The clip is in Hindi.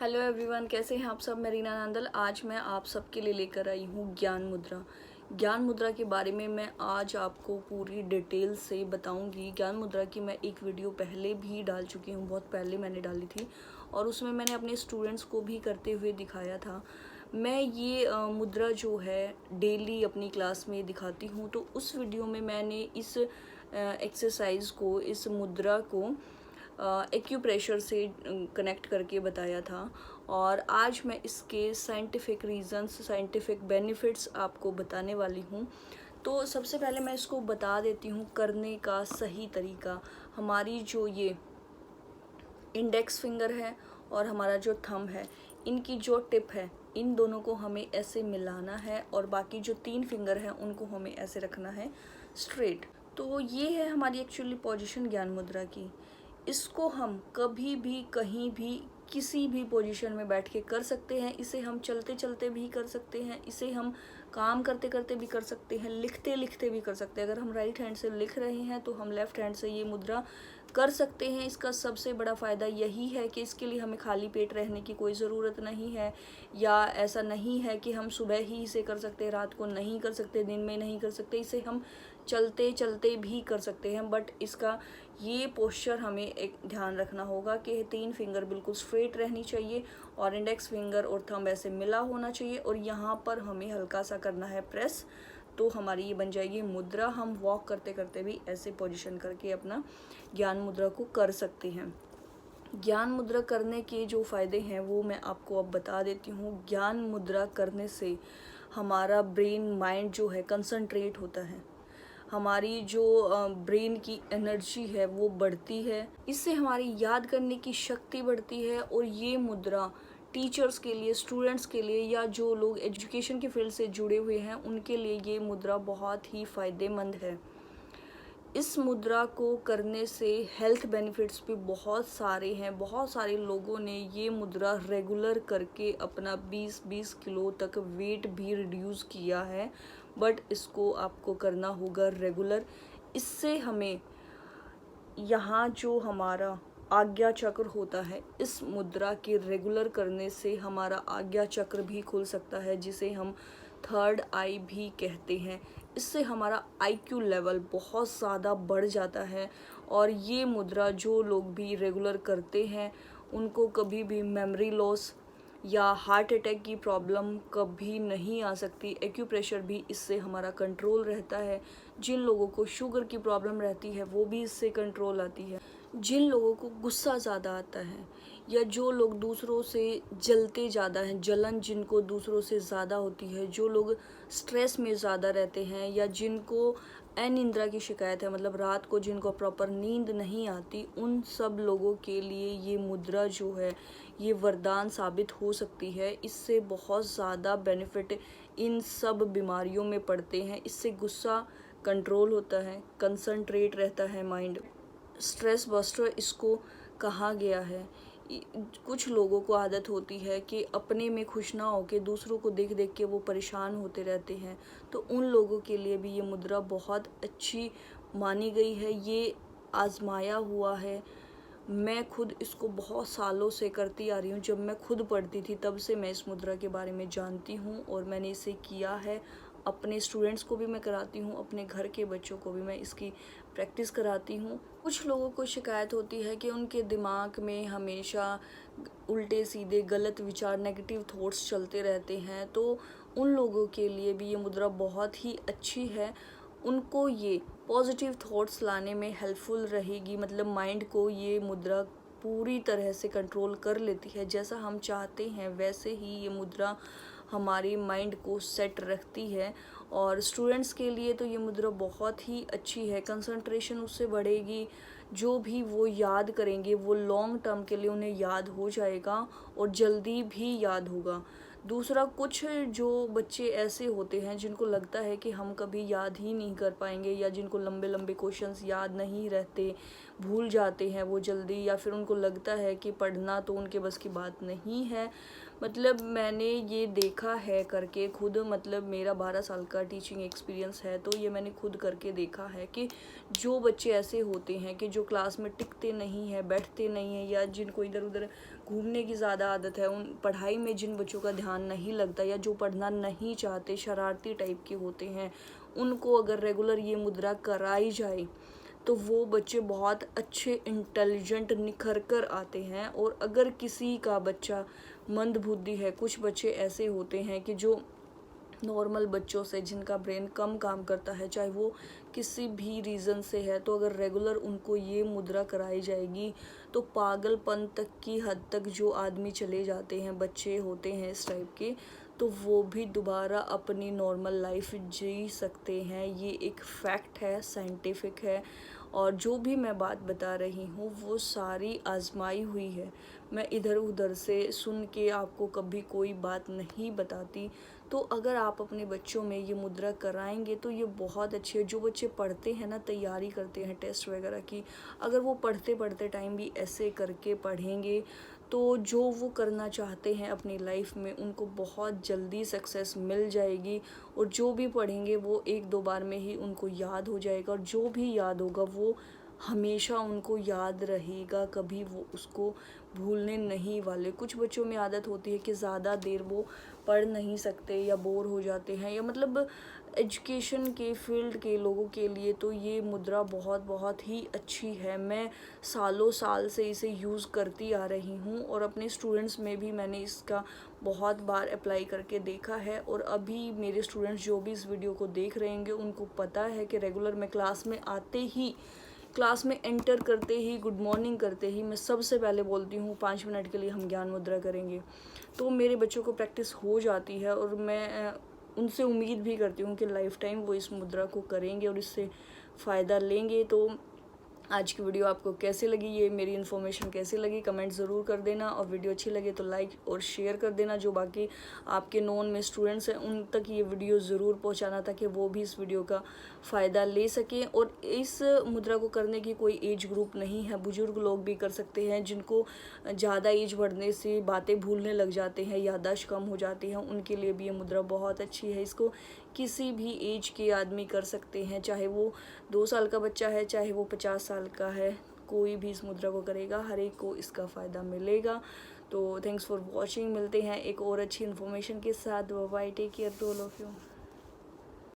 हेलो एवरीवन, कैसे हैं आप सब। मैं रीना नंदल। आज मैं आप सबके लिए लेकर आई हूँ ज्ञान मुद्रा। ज्ञान मुद्रा के बारे में मैं आज आपको पूरी डिटेल से बताऊंगी। ज्ञान मुद्रा की मैं एक वीडियो पहले भी डाल चुकी हूँ, बहुत पहले मैंने डाली थी और उसमें मैंने अपने स्टूडेंट्स को भी करते हुए दिखाया था। मैं ये मुद्रा जो है डेली अपनी क्लास में दिखाती हूँ। तो उस वीडियो में मैंने इस एक्सरसाइज को, इस मुद्रा को एक्यूप्रेशर से कनेक्ट करके बताया था और आज मैं इसके साइंटिफिक रीजंस, साइंटिफिक बेनिफिट्स आपको बताने वाली हूँ। तो सबसे पहले मैं इसको बता देती हूँ करने का सही तरीका। हमारी जो ये इंडेक्स फिंगर है और हमारा जो थंब है, इनकी जो टिप है, इन दोनों को हमें ऐसे मिलाना है और बाकी जो 3 फिंगर हैं उनको हमें ऐसे रखना है स्ट्रेट। तो ये है हमारी एक्चुअली पोजीशन ज्ञान मुद्रा की। इसको हम कभी भी, कहीं भी, किसी भी पोजीशन में बैठ के कर सकते हैं। इसे हम चलते चलते भी कर सकते हैं, इसे हम काम करते करते भी कर सकते हैं, लिखते लिखते भी कर सकते हैं। अगर हम राइट हैंड से लिख रहे हैं तो हम लेफ्ट हैंड से ये मुद्रा कर सकते हैं। इसका सबसे बड़ा फ़ायदा यही है कि इसके लिए हमें खाली पेट रहने की कोई ज़रूरत नहीं है, या ऐसा नहीं है कि हम सुबह ही इसे कर सकते हैं, रात को नहीं कर सकते, दिन में नहीं कर सकते। इसे हम चलते चलते भी कर सकते हैं। बट इसका ये पोस्चर हमें एक ध्यान रखना होगा कि 3 फिंगर बिल्कुल स्ट्रेट रहनी चाहिए और इंडेक्स फिंगर और थंब ऐसे मिला होना चाहिए और यहाँ पर हमें हल्का सा करना है प्रेस। तो हमारी ये बन जाएगी मुद्रा। हम वॉक करते करते भी ऐसे पोजीशन करके अपना ज्ञान मुद्रा को कर सकते हैं। ज्ञान मुद्रा करने के जो फ़ायदे हैं वो मैं आपको अब बता देती हूँ। ज्ञान मुद्रा करने से हमारा ब्रेन, माइंड जो है कंसंट्रेट होता है। हमारी जो ब्रेन की एनर्जी है वो बढ़ती है। इससे हमारी याद करने की शक्ति बढ़ती है और ये मुद्रा टीचर्स के लिए, स्टूडेंट्स के लिए, या जो लोग एजुकेशन के फील्ड से जुड़े हुए हैं उनके लिए ये मुद्रा बहुत ही फ़ायदेमंद है। इस मुद्रा को करने से हेल्थ बेनिफिट्स भी बहुत सारे हैं। बहुत सारे लोगों ने ये मुद्रा रेगुलर करके अपना 20-20 किलो तक वेट भी रिड्यूस किया है। बट इसको आपको करना होगा रेगुलर। इससे हमें यहाँ जो हमारा आज्ञा चक्र होता है, इस मुद्रा के रेगुलर करने से हमारा आज्ञा चक्र भी खुल सकता है, जिसे हम थर्ड आई भी कहते हैं। इससे हमारा IQ लेवल बहुत ज़्यादा बढ़ जाता है और ये मुद्रा जो लोग भी रेगुलर करते हैं उनको कभी भी मेमोरी लॉस या हार्ट अटैक की प्रॉब्लम कभी नहीं आ सकती। एक्यूप्रेशर भी इससे हमारा कंट्रोल रहता है। जिन लोगों को शुगर की प्रॉब्लम रहती है वो भी इससे कंट्रोल आती है। जिन लोगों को गुस्सा ज़्यादा आता है या जो लोग दूसरों से जलते ज़्यादा हैं, जलन जिनको दूसरों से ज़्यादा होती है, जो लोग स्ट्रेस में ज़्यादा रहते हैं या जिनको अनिद्रा की शिकायत है, मतलब रात को जिनको प्रॉपर नींद नहीं आती, उन सब लोगों के लिए ये मुद्रा जो है ये वरदान साबित हो सकती है। इससे बहुत ज़्यादा बेनिफिट इन सब बीमारियों में पड़ते हैं। इससे गुस्सा कंट्रोल होता है, कंसंट्रेट रहता है माइंड। स्ट्रेस बस्टर इसको कहा गया है। कुछ लोगों को आदत होती है कि अपने में खुश ना होके दूसरों को देख देख के वो परेशान होते रहते हैं। तो उन लोगों के लिए भी ये मुद्रा बहुत अच्छी मानी गई है। ये आजमाया हुआ है। मैं खुद इसको बहुत सालों से करती आ रही हूँ। जब मैं खुद पढ़ती थी तब से मैं इस मुद्रा के बारे में जानती हूँ और मैंने इसे किया है। अपने स्टूडेंट्स को भी मैं कराती हूँ, अपने घर के बच्चों को भी मैं इसकी प्रैक्टिस कराती हूँ। कुछ लोगों को शिकायत होती है कि उनके दिमाग में हमेशा उल्टे सीधे गलत विचार, नेगेटिव थॉट्स चलते रहते हैं। तो उन लोगों के लिए भी ये मुद्रा बहुत ही अच्छी है। उनको ये पॉजिटिव थॉट्स लाने में हेल्पफुल रहेगी। मतलब माइंड को ये मुद्रा पूरी तरह से कंट्रोल कर लेती है। जैसा हम चाहते हैं वैसे ही ये मुद्रा हमारे माइंड को सेट रखती है। और स्टूडेंट्स के लिए तो ये मुद्रा बहुत ही अच्छी है। कंसंट्रेशन उससे बढ़ेगी। जो भी वो याद करेंगे वो लॉन्ग टर्म के लिए उन्हें याद हो जाएगा और जल्दी भी याद होगा। दूसरा, कुछ जो बच्चे ऐसे होते हैं जिनको लगता है कि हम कभी याद ही नहीं कर पाएंगे या जिनको लंबे लंबे क्वेश्चंस याद नहीं रहते, भूल जाते हैं वो जल्दी, या फिर उनको लगता है कि पढ़ना तो उनके बस की बात नहीं है। मतलब मैंने ये देखा है करके खुद, मतलब मेरा 12 साल का टीचिंग एक्सपीरियंस है, तो ये मैंने खुद करके देखा है कि जो बच्चे ऐसे होते हैं कि जो क्लास में टिकते नहीं हैं, बैठते नहीं हैं, या जिनको इधर उधर घूमने की ज़्यादा आदत है, उन पढ़ाई में जिन बच्चों का ध्यान नहीं लगता या जो पढ़ना नहीं चाहते, शरारती टाइप के होते हैं, उनको अगर रेगुलर ये मुद्रा कराई जाए तो वो बच्चे बहुत अच्छे इंटेलिजेंट निखर कर आते हैं। और अगर किसी का बच्चा मंदबुद्धि है, कुछ बच्चे ऐसे होते हैं कि जो नॉर्मल बच्चों से, जिनका ब्रेन कम काम करता है, चाहे वो किसी भी रीज़न से है, तो अगर रेगुलर उनको ये मुद्रा कराई जाएगी तो पागलपन तक की हद तक जो आदमी चले जाते हैं, बच्चे होते हैं इस टाइप के, तो वो भी दोबारा अपनी नॉर्मल लाइफ जी सकते हैं। ये एक फैक्ट है, साइंटिफिक है। और जो भी मैं बात बता रही हूँ वो सारी आजमाई हुई है। मैं इधर उधर से सुन के आपको कभी कोई बात नहीं बताती। तो अगर आप अपने बच्चों में ये मुद्रा कराएंगे तो ये बहुत अच्छी है। जो बच्चे पढ़ते हैं ना, तैयारी करते हैं टेस्ट वगैरह की, अगर वो पढ़ते पढ़ते टाइम भी ऐसे करके पढ़ेंगे तो जो वो करना चाहते हैं अपनी लाइफ में उनको बहुत जल्दी सक्सेस मिल जाएगी। और जो भी पढ़ेंगे वो एक दो बार में ही उनको याद हो जाएगा, और जो भी याद होगा वो हमेशा उनको याद रहेगा, कभी वो उसको भूलने नहीं वाले। कुछ बच्चों में आदत होती है कि ज़्यादा देर वो पढ़ नहीं सकते या बोर हो जाते हैं, या मतलब एजुकेशन के फील्ड के लोगों के लिए तो ये मुद्रा बहुत बहुत ही अच्छी है। मैं सालों साल से इसे यूज़ करती आ रही हूँ और अपने स्टूडेंट्स में भी मैंने इसका बहुत बार अप्लाई करके देखा है। और अभी मेरे स्टूडेंट्स जो भी इस वीडियो को देख रहे होंगे उनको पता है कि रेगुलर मैं क्लास में आते ही, क्लास में एंटर करते ही, गुड मॉर्निंग करते ही मैं सबसे पहले बोलती हूँ 5 मिनट के लिए हम ज्ञान मुद्रा करेंगे। तो मेरे बच्चों को प्रैक्टिस हो जाती है और मैं उनसे उम्मीद भी करती हूँ कि लाइफ टाइम वो इस मुद्रा को करेंगे और इससे फ़ायदा लेंगे। तो आज की वीडियो आपको कैसी लगी, ये मेरी इन्फॉर्मेशन कैसी लगी, कमेंट ज़रूर कर देना। और वीडियो अच्छी लगे तो लाइक और शेयर कर देना। जो बाकी आपके नॉन में स्टूडेंट्स हैं उन तक ये वीडियो ज़रूर पहुंचाना ताकि वो भी इस वीडियो का फ़ायदा ले सकें। और इस मुद्रा को करने की कोई एज ग्रुप नहीं है, बुजुर्ग लोग भी कर सकते हैं। जिनको ज़्यादा एज बढ़ने से बातें भूलने लग जाते हैं, याददाश्त कम हो जाती है, उनके लिए भी ये मुद्रा बहुत अच्छी है। इसको किसी भी एज के आदमी कर सकते हैं, चाहे वो 2 साल का बच्चा है, चाहे वो 50 साल का है, कोई भी इस मुद्रा को करेगा, हर एक को इसका फ़ायदा मिलेगा। तो थैंक्स फॉर वॉचिंग। मिलते हैं एक और अच्छी इन्फॉर्मेशन के साथ। Bye, take care to all of you.